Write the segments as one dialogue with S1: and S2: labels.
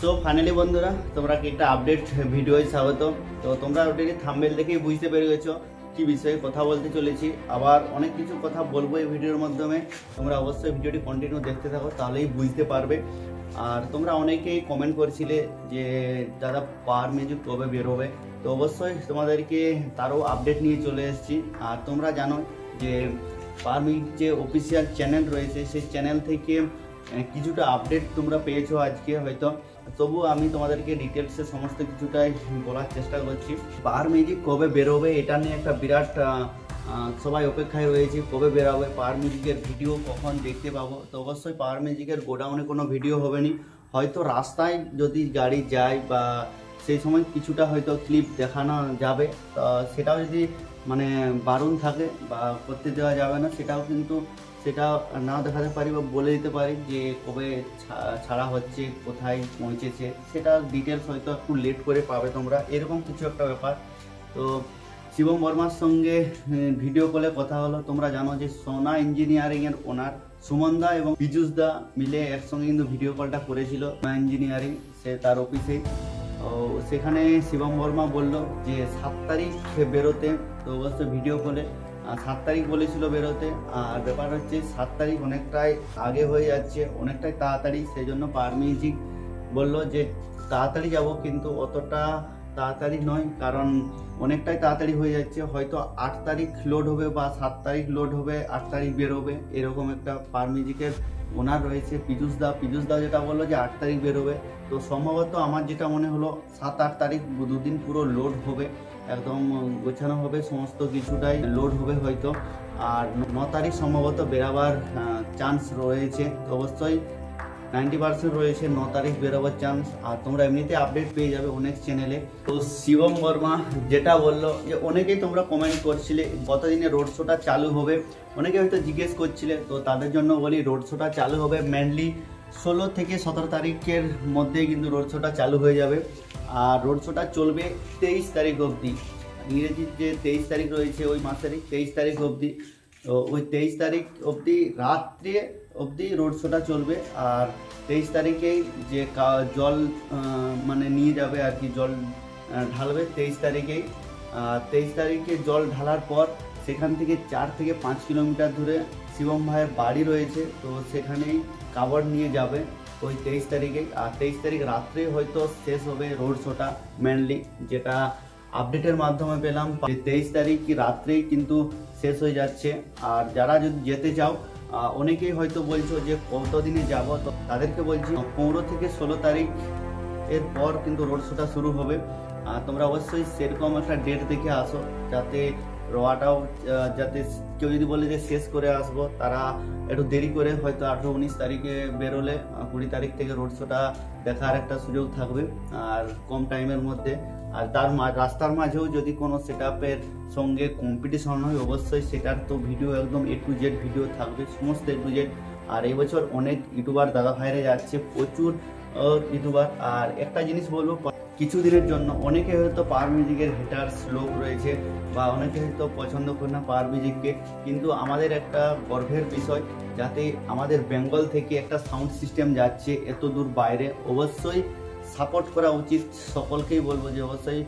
S1: So finally বন্ধুরা তোমরা কি একটা আপডেট ভিডিওয় স্বাগত। তো তোমরা অলরেডি থাম্বনেল দেখেই বুঝতে পেরে গেছো কি বিষয়ে কথা বলতে চলেছি। আবার অনেক কিছু কথা বলবো এই ভিডিওর মাধ্যমে, তোমরা অবশ্যই ভিডিওটি কন্টিনিউ দেখতে থাকো, তাহলেই বুঝতে পারবে। আর তোমরা অনেকেই কমেন্ট করছিলে যে দাদা পাওয়ার মিউজিক কবে বেরোবে, তো অবশ্যই তোমাদেরকে তারও আপডেট নিয়ে চলে এসেছি। আর তোমরা জানো যে পাওয়ার মিউজিক যে অফিসিয়াল চ্যানেল রয়েছে সেই চ্যানেল থেকে কিছুটা আপডেট তোমরা পেয়েছো আজকে হয়তো, তবু আমি তোমাদেরকে ডিটেলসে সমস্ত কিছুটাই বলার চেষ্টা করছি। পাওয়ার মিউজিক কবে বেরোবে এটা নিয়ে একটা বিরাট সবাই অপেক্ষায় রয়েছে, কবে বেরোবে পাওয়ার মিউজিকের ভিডিও, কখন দেখতে পাবো। তো অবশ্যই পাওয়ার মিউজিকের গোডাউনে কোনো ভিডিও হবে না, হয়তো রাস্তায় যদি গাড়ি যায় বা সেই সময় কিছুটা হয়তো ক্লিপ দেখানো যাবে, সেটাও যদি মানে বারণ থাকে বা করতে দেওয়া যাবে না, সেটাও কিন্তু সেটা না দেখাতে পারি বা বলে দিতে পারি যে কবে ছাড়া হচ্ছে, কোথায় পৌঁছেছে, সেটা ডিটেলস হয়তো একটু লেট করে পাবে তোমরা, এরকম কিছু একটা ব্যাপার। তো শিবম বর্মার সঙ্গে ভিডিও কলে কথা হলো। তোমরা জানো যে সোনা ইঞ্জিনিয়ারিংয়ের ওনার সুমন দা এবং পীযুষ দা মিলে একসঙ্গে কিন্তু ভিডিও কলটা করেছিল সোনা ইঞ্জিনিয়ারিং, সে তার অফিসে। সেখানে শিবম বর্মা বলল যে 7 তারিখ বেরোতে, তো অবশ্যই ভিডিও কলে 7 তারিখ বলেছিল বেরোতে। আর ব্যাপার হচ্ছে 7 তারিখ অনেকটাই আগে হয়ে যাচ্ছে, অনেকটাই তাড়াতাড়ি, সেই জন্য পাওয়ার মিউজিক বললো যে তাড়াতাড়ি যাব, কিন্তু অতটা তাড়াতাড়ি নয়, কারণ অনেকটাই তাড়াতাড়ি হয়ে যাচ্ছে। হয়তো 8 তারিখ লোড হবে বা 7 তারিখ লোড হবে, 8 তারিখ বেরোবে, এরকম একটা পাওয়ার মিউজিকের ওনার রয়েছে পীযুষ দা যেটা বললো যে 8 তারিখ বেরোবে। তো সম্ভবত আমার যেটা মনে হলো 7-8 তারিখ দুদিন পুরো লোড হবে, একদম গোছানো হবে, সমস্ত কিছুটাই লোড হবে হয়তো। আর 9 তারিখ সম্ভবত বেরাবার চান্স রয়েছে, অবশ্যই 90% রয়েছে 9 তারিখ বেরোবার চান্স। আর তোমরা এমনিতে আপডেট পেয়ে যাবে অনেক চ্যানেলে। তো শিবম বর্মা যেটা বললো যে অনেকেই তোমরা কমেন্ট করছিলে কতদিনে রোড শোটা চালু হবে, অনেকে হয়তো জিজ্ঞেস করছিলে, তো তাদের জন্য বলি রোড শোটা চালু হবে মেনলি 16 থেকে 17 তারিখের মধ্যে কিন্তু রোড শোটা চালু হয়ে যাবে। আর রোড শোটা চলবে 23 তারিখ অবধি, ইংরেজির যে 23 তারিখ রয়েছে ওই মাসেরই 23 তারিখ অবধি। তো ওই 23 তারিখ অবধি রাত্রে অবধি রোড শোটা চলবে। আর 23 তারিখেই যে জল মানে নিয়ে যাবে আর কি, জল ঢালবে 23 তারিখেই। 23 তারিখে জল ঢালার পর সেখান থেকে 4 থেকে 5 কিলোমিটার দূরে শিবম ভাইয়ের বাড়ি রয়েছে, তো সেখানেই কাভার নিয়ে যাবে ওই 23 তারিখেই। আর 23 তারিখ রাত্রে হয়তো শেষ হবে রোড শোটা মেনলি, যেটা আপডেটের মাধ্যমে পেলাম 23 তারিখ কি রাত্রেই কিন্তু শেষ হয়ে যাচ্ছে। আর যারা যদি যেতে চাও, অনেকেই হয়তো বলছো যে কতদিনে যাব, তো তাদেরকে বলছি 15 থেকে 16 তারিখ এর পর কিন্তু রোড শোটা শুরু হবে। তোমরা অবশ্যই সেরকম একটা ডেট দেখে আসো, যাতে রোয়াটাও যাতে কেউ যদি বলে যে শেষ করে আসবো, তারা একটু দেরি করে হয়তো 18-19 তারিখে বেরোলে 20 তারিখ থেকে রোড শোটা দেখার একটা সুযোগ থাকবে আর কম টাইমের মধ্যে। আর তার রাস্তার মাঝেও যদি কোনো সেটআপের সঙ্গে কম্পিটিশন হয়, অবশ্যই সেটার তো ভিডিও একদম A to Z ভিডিও থাকবে, সমস্ত A to Z। আর এই বছর অনেক ইউটিউবার দাদা ভাইরে যাচ্ছে, প্রচুর ইউটিউবার। আর একটা জিনিস বলবো, কিছুদিনের জন্য অনেকে হয়তো পাওয়ার মিউজিকের হেটার্স লোক রয়েছে বা অনেকে হয়তো পছন্দ করে না পাওয়ার মিউজিককে, কিন্তু আমাদের একটা গর্বের বিষয় যাতে আমাদের বেঙ্গল থেকে একটা সাউন্ড সিস্টেম যাচ্ছে এত দূর বাইরে, অবশ্যই সাপোর্ট করা উচিত। সকলকেই বলবো যে অবশ্যই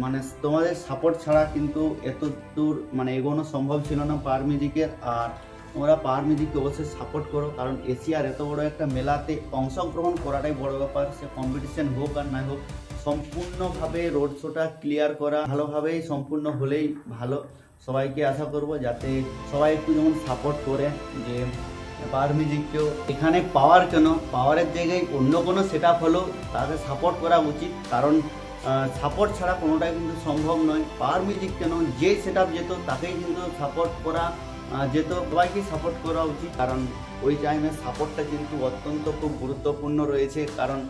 S1: মানে তোমাদের সাপোর্ট ছাড়া কিন্তু এত দূর মানে এগোনো সম্ভব ছিল না পাওয়ার মিউজিকের। আর তোমরা পাওয়ার মিউজিককে অবশ্যই সাপোর্ট করো, কারণ এশিয়ার এত বড় একটা মেলাতে অংশগ্রহণ করাটাই বড় ব্যাপার। সে কম্পিটিশন হোক আর না হোক, সম্পূর্ণভাবে রোড শোটা ক্লিয়ার করা ভালোভাবেই সম্পূর্ণ হলেই ভালো। সবাইকে আশা করব যাতে সবাই একটু যেমন সাপোর্ট করে, যে পাওয়ার মিউজিককেও এখানে পাওয়ার কেন, পাওয়ারের জায়গায় অন্য কোনো সেটআপ হলেও তাকে সাপোর্ট করা উচিত, কারণ সাপোর্ট ছাড়া কোনোটাই কিন্তু সম্ভব নয়। পাওয়ার মিউজিক কেন, যে সেটআপ যেত তাকেই কিন্তু সাপোর্ট করা যেত, সবাইকে সাপোর্ট করা উচিত, কারণ ওই টাইমে সাপোর্টটা কিন্তু অত্যন্ত খুব গুরুত্বপূর্ণ রয়েছে। কারণ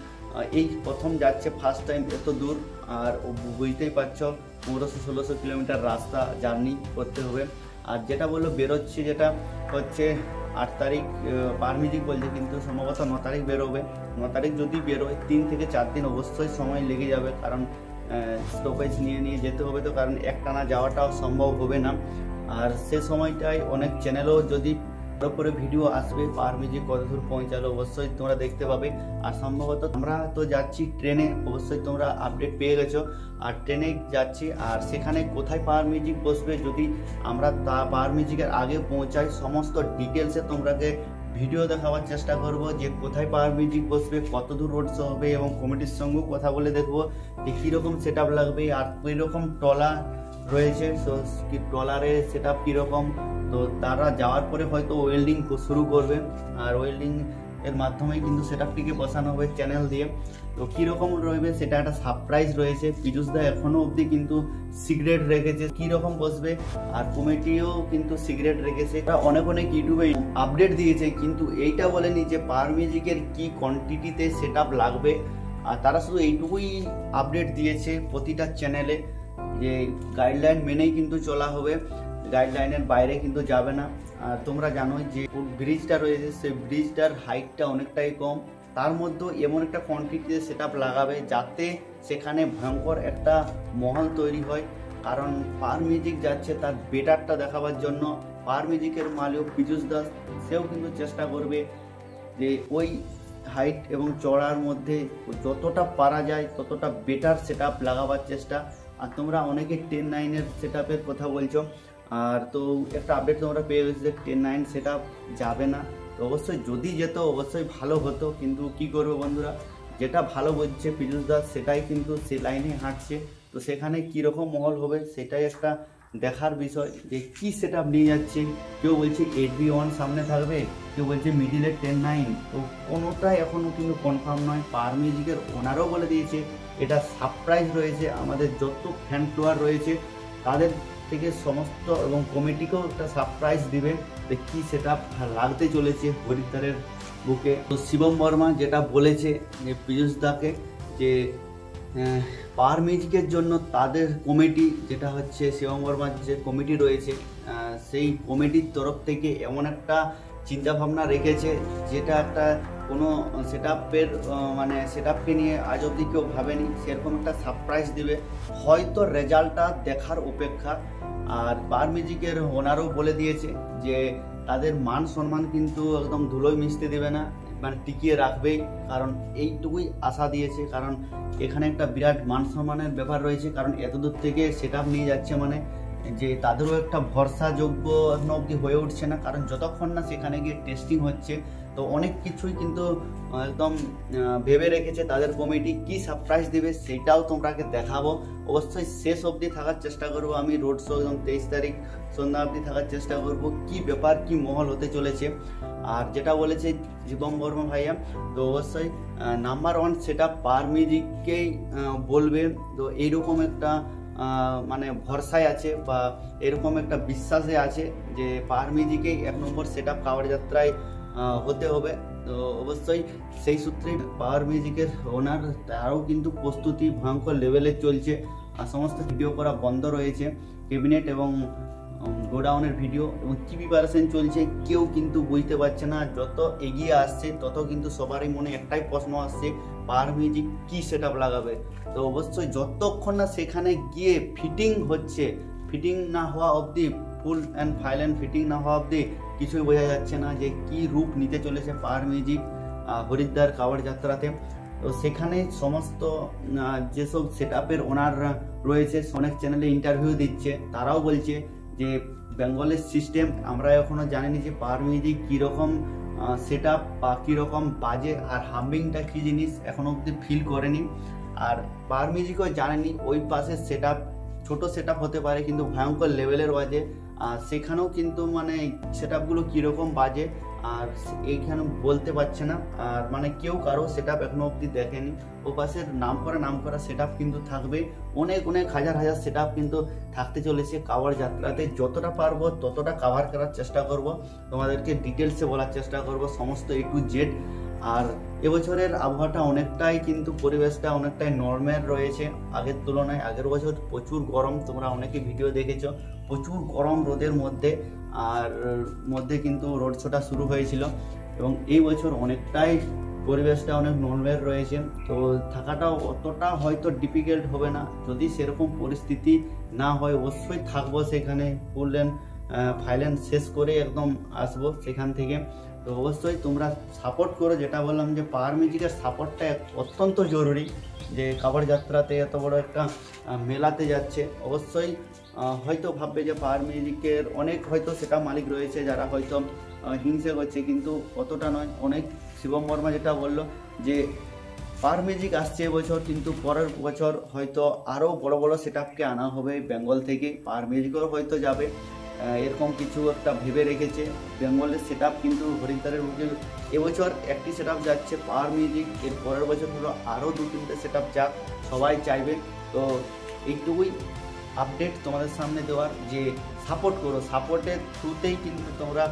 S1: এই প্রথম যাচ্ছে ফার্স্ট টাইম এত দূর, আর বুঝতেই পারছো 1500-1600 কিলোমিটার রাস্তা জার্নি করতে হবে। আর যেটা বললো বেরোচ্ছে, যেটা হচ্ছে 8 তারিখ পাওয়ার মিউজিক বলছে, কিন্তু সম্ভবত 9 তারিখ বেরোবে। 9 তারিখ যদি বেরোয় 3 থেকে 4 দিন অবশ্যই সময় লেগে যাবে, কারণ স্টপেজ নিয়ে যেতে হবে, তো কারণ একটানা যাওয়াটাও সম্ভব হবে না। আর সে সময়টায় অনেক চ্যানেলও যদি তারপরে ভিডিও আসবে পাওয়ার মিউজিক কত দূর পৌঁছালো অবশ্যই তোমরা দেখতে পাবে। আর সম্ভবত আমরা তো যাচ্ছি ট্রেনে, অবশ্যই তোমরা আপডেট পেয়ে গেছো। আর ট্রেনে যাচ্ছি, আর সেখানে কোথায় পাওয়ার মিউজিক বসবে যদি আমরা পাওয়ার মিউজিকের আগে পৌঁছাই সমস্ত ডিটেলসে তোমরাকে ভিডিও দেখাবার চেষ্টা করব যে কোথায় পাওয়ার মিউজিক বসবে, কত দূর রোড শো হবে, এবং কমিটির সঙ্গেও কথা বলে দেখবো যে কীরকম সেট আপ লাগবে আর কীরকম ট্রলার রয়েছে, তো ট্রলারের সেট আপ কীরকম। তো তারা যাওয়ার পরে হয়তো ওয়েল্ডিং শুরু করবে, আর ওয়েল্ডিং এর মাধ্যমেই কিন্তু সেট আপটিকে বসানো হবে চ্যানেল দিয়ে। তো কীরকম রইবে সেটা একটা সারপ্রাইজ রয়েছে। পীযুষদা এখনও অবধি কিন্তু সিক্রেট রেখেছে কীরকম বসবে, আর কমিটিও কিন্তু সিক্রেট রেখেছে। অনেক ইউটিউবে আপডেট দিয়েছে, কিন্তু এইটা বলেনি যে পাওয়ার মিউজিকের কী কোয়ান্টিটিতে সেট আপ লাগবে। আর তারা শুধু এইটুকুই আপডেট দিয়েছে প্রতিটা চ্যানেলে যে গাইডলাইন মেনেই কিন্তু চলা হবে, গাইডলাইনের বাইরে কিন্তু যাবে না। আর তোমরা জানো যে ব্রিজটা রয়েছে সেই ব্রিজটার হাইটটা অনেকটাই কম, তার মধ্যে এমন একটা কোয়ান্টিটিতে সেট আপ লাগাবে যাতে সেখানে ভয়ঙ্কর একটা মহল তৈরি হয়। কারণ পাওয়ার মিউজিক যাচ্ছে তার বেটারটা দেখাবার জন্য। পাওয়ার মিউজিকের মালিক পীযুষ দাস সেও কিন্তু চেষ্টা করবে যে ওই হাইট এবং চড়ার মধ্যে যতটা পারা যায় ততটা বেটার সেট আপ লাগাবার চেষ্টা। আর তোমরা অনেকে 10-9-এর সেট আপের কথা বলছো, আর তো একটা আপডেট তোমরা পেয়ে গেছো যে 10-9 সেট আপ যাবে না। তো অবশ্যই যদি যেত অবশ্যই ভালো হতো, কিন্তু কি করবে বন্ধুরা, যেটা ভালো বলছে পীযুষ দাস সেটাই কিন্তু সে লাইনে হাঁটছে। তো সেখানে কীরকম মহল হবে সেটাই একটা দেখার বিষয় যে কী সেট আপ নিয়ে যাচ্ছে। কেউ বলছে 8V1 সামনে থাকবে, কেউ বলছে মিডিলে 10-9, তো কোনোটাই এখনও কিন্তু কনফার্ম নয়। পাওয়ার মিউজিকের ওনারও বলে দিয়েছে এটা সারপ্রাইজ রয়েছে, আমাদের যত ফ্যান ফলোয়ার রয়েছে তাদের থেকে সমস্ত এবং কমিটিকেও একটা সারপ্রাইজ দিবে যে কী সেট আপ লাগতে চলেছে হরিদ্বারের বুকে। তো শিবম বর্মা যেটা বলেছে যে পীযুষ দাকে যে পাওয়ার মিউজিকের জন্য তাদের কমিটি যেটা হচ্ছে শিবম বর্মার যে কমিটি রয়েছে সেই কমিটির তরফ থেকে এমন একটা চিন্তাভাবনা রেখেছে যেটা একটা কোনো সেট আপের মানে সেট আপকে নিয়ে আজ অবধি কেউ ভাবেনি, সেরকম একটা সারপ্রাইজ দিবে। হয়তো রেজাল্টটা দেখার অপেক্ষা। আর পাওয়ার মিউজিকের ওনারও বলে দিয়েছে যে তাদের মান সম্মান কিন্তু একদম ধুলোয় মিশতে দেবে না, মানে টিকিয়ে রাখবেই। কারণ এইটুকুই আশা দিয়েছে, কারণ এখানে একটা বিরাট মান সম্মানের ব্যাপার রয়েছে। কারণ এতদূর থেকে সেট আপ নিয়ে যাচ্ছে মানে যে তাদেরও একটা ভরসাযোগ্য এখনো অবধি হয়ে উঠছে না, কারণ যতক্ষণ না সেখানে গিয়ে টেস্টিং হচ্ছে। তো অনেক কিছুই কিন্তু একদম ভেবে রেখেছে তাদের কমিটি, কি সারপ্রাইজ দেবে সেটাও তোমরাকে দেখাবো। অবশ্যই শেষ অবধি থাকার চেষ্টা করব আমি, রোড শো একদম 23 তারিখ সন্ধ্যা অবধি থাকার চেষ্টা করব কি ব্যাপার কি মহল হতে চলেছে। আর যেটা বলেছে শিবম বর্মা ভাইয়া, তো অবশ্যই নাম্বার 1 সেটা পাওয়ার মিউজিককেই বলবে। তো এইরকম একটা মানে ভরসায় আছে বা এরকম একটা বিশ্বাসে আছে যে পাওয়ার মিউজিকেই 1 নম্বর সেট আপ কাওয়াড় যাত্রায় হতে হবে। তো অবশ্যই সেই সূত্রে পাওয়ার মিউজিকের ওনার তারাও কিন্তু প্রস্তুতি ভয়ঙ্কর লেভেলে চলছে। আর সমস্ত ভিডিও করা বন্ধ রয়েছে, ক্যাবিনেট এবং গোডাউনের ভিডিও এবং কি প্রিপারেশন চলছে কেউ কিন্তু বুঝতে পারছে না। যত এগিয়ে আসছে তত কিন্তু সবারই মনে একটাই প্রশ্ন আসছে, পাওয়ার মিউজিক কী সেট আপ লাগাবে। তো অবশ্যই যতক্ষণ না সেখানে গিয়ে ফিটিং হচ্ছে, ফিটিং না হওয়া অবধি, ফুল অ্যান্ড ফাইনাল ফিটিং না হওয়া অবধি কিছুই বোঝা যাচ্ছে না যে কি রূপ নিতে চলেছে পাওয়ার মিউজিক হরিদ্বার কাওয়াড় যাত্রাতে। তো সেখানে সমস্ত যেসব সেট আপের ওনার রয়েছে অনেক চ্যানেলে ইন্টারভিউ দিচ্ছে, তারাও বলছে যে বেঙ্গলের সিস্টেম আমরা এখনও জানিনি যে পাওয়ার মিউজিক কীরকম সেট আপ বা কীরকম বাজে আর হামিংটা কী জিনিস এখনও অবধি ফিল করেনি। আর পাওয়ার মিউজিকও জানেনি ওই পাশের সেট আপ ছোটো সেট আপ হতে পারে কিন্তু ভয়ঙ্কর লেভেলের বাজে। আর সেখানেও কিন্তু মানে সেট আপগুলো কীরকম বাজে আর এইখানে বলতে পারছে না। আর মানে কেউ কারো সেট আপ এখনো অবধি দেখেনি। ও পাশের নাম করা সেট আপ কিন্তু থাকবে, অনেক হাজার সেট আপ কিন্তু থাকতে চলেছে কাওয়াড় যাত্রাতে। যতটা পারবো ততটা কাভার করার চেষ্টা করব, তোমাদেরকে ডিটেলসে বলার চেষ্টা করব সমস্ত A to Z। আর এবছরের আবহাওয়াটা অনেকটাই কিন্তু পরিবেশটা অনেকটাই নর্মাল রয়েছে আগের তুলনায়। আগের বছর প্রচুর গরম, তোমরা অনেকে ভিডিও দেখেছো, প্রচুর গরম রোদের মধ্যে আর মধ্যে কিন্তু রোড শোটা শুরু হয়েছিল। এবং এই বছর অনেকটাই পরিবেশটা অনেক নর্মাল রয়েছে। তো থাকাটাও অতটা হয়তো ডিফিকাল্ট হবে না, যদি সেরকম পরিস্থিতি না হয় অবশ্যই থাকবো সেখানে ফুল অ্যান্ড ফাইনাল শেষ করে একদম আসবো সেখান থেকে। তো অবশ্যই তোমরা সাপোর্ট করো, যেটা বললাম যে পাওয়ার মিউজিকের সাপোর্টটা অত্যন্ত জরুরি, যে কাপড় যাত্রাতে এত বড় একটা মেলাতে যাচ্ছে। অবশ্যই হয়তো ভাববে যে পাওয়ার মিউজিকের অনেক হয়তো সেটা মালিক রয়েছে যারা হয়তো হিংসে করছে, কিন্তু অতটা নয়। অনেক শিবম বর্মা যেটা বললো যে পাওয়ার মিউজিক আসছে এবছর, কিন্তু পরের বছর হয়তো আরও বড় বড় সেটআপকে আনা হবে বেঙ্গল থেকে, পাওয়ার মিউজিকও হয়তো যাবে, এরকম কিছু একটা ভেবে রেখেছে বেঙ্গলের সেটআপ। কিন্তু হরিদ্বারের বুকে এবছর একটি সেটআপ যাচ্ছে পাওয়ার মিউজিক, এর পরের বছর হলো আরও 2-3টে সেটআপ যাক, সবাই চাইবে। তো এইটুকুই আপডেট তোমাদের সামনে দেওয়ার, যে সাপোর্ট করো, সাপোর্টের থ্রুতেই কিন্তু তোমরা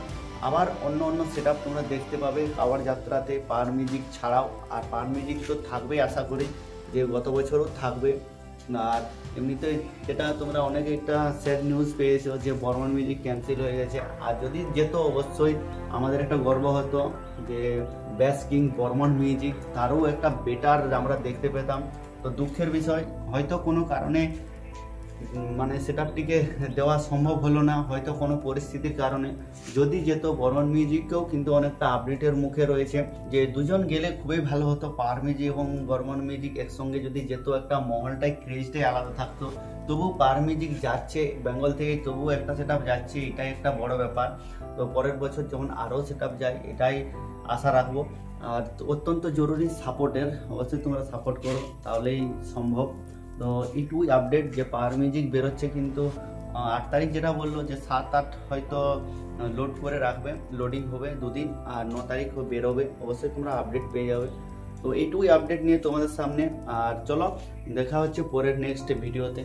S1: আবার অন্য অন্য সেটআপ তোমরা দেখতে পাবে কাওয়াড় যাত্রাতে পাওয়ার মিউজিক ছাড়াও। আর পাওয়ার মিউজিক তো থাকবেই, আশা করি যে গত বছরও থাকবে। আর এমনিতে যেটা তোমরা অনেকে একটা স্যাড নিউজ পেয়েছো যে বর্মন মিউজিক ক্যান্সেল হয়ে গেছে, আর যদি যেত অবশ্যই আমাদের একটা গর্ব হতো যে বেস্ট কিং বর্মন মিউজিক, তারও একটা বেটার আমরা দেখতে পেতাম। তো দুঃখের বিষয়, হয়তো কোনো কারণে মানে সেটআপটিকে দেওয়া সম্ভব হলো না, হয়তো কোনো পরিস্থিতির কারণে। যদি যেত বর্মন মিউজিককেও কিন্তু অনেকটা আপডেটের মুখে রয়েছে, যে দুজন গেলে খুবই ভালো হতো, পাওয়ার মিউজিক এবং বর্মন মিউজিক একসঙ্গে যদি যেত, একটা মহলটাই ক্রেজটাই আলাদা থাকতো। তবু পাওয়ার মিউজিক যাচ্ছে বেঙ্গল থেকে, তবু একটা সেটআপ যাচ্ছে, এটাই একটা বড় ব্যাপার। তো পরের বছর যখন আরও সেটআপ যায়, এটাই আশা রাখবো। আর অত্যন্ত জরুরি সাপোর্টের, অবশ্যই তোমরা সাপোর্ট করো, তাহলেই সম্ভব। তো এইটুকুই আপডেট যে পাওয়ার মিউজিক বেরোচ্ছে, কিন্তু 8 তারিখ যেটা বললো যে 7-8 হয়তো লোড করে রাখবে, লোডিং হবে 2 দিন, আর 9 তারিখ বেরোবে, অবশ্যই তোমরা আপডেট পেয়ে যাবে। তো এইটুকুই আপডেট নিয়ে তোমাদের সামনে, আর চলো দেখা হচ্ছে পরের নেক্সট ভিডিওতে।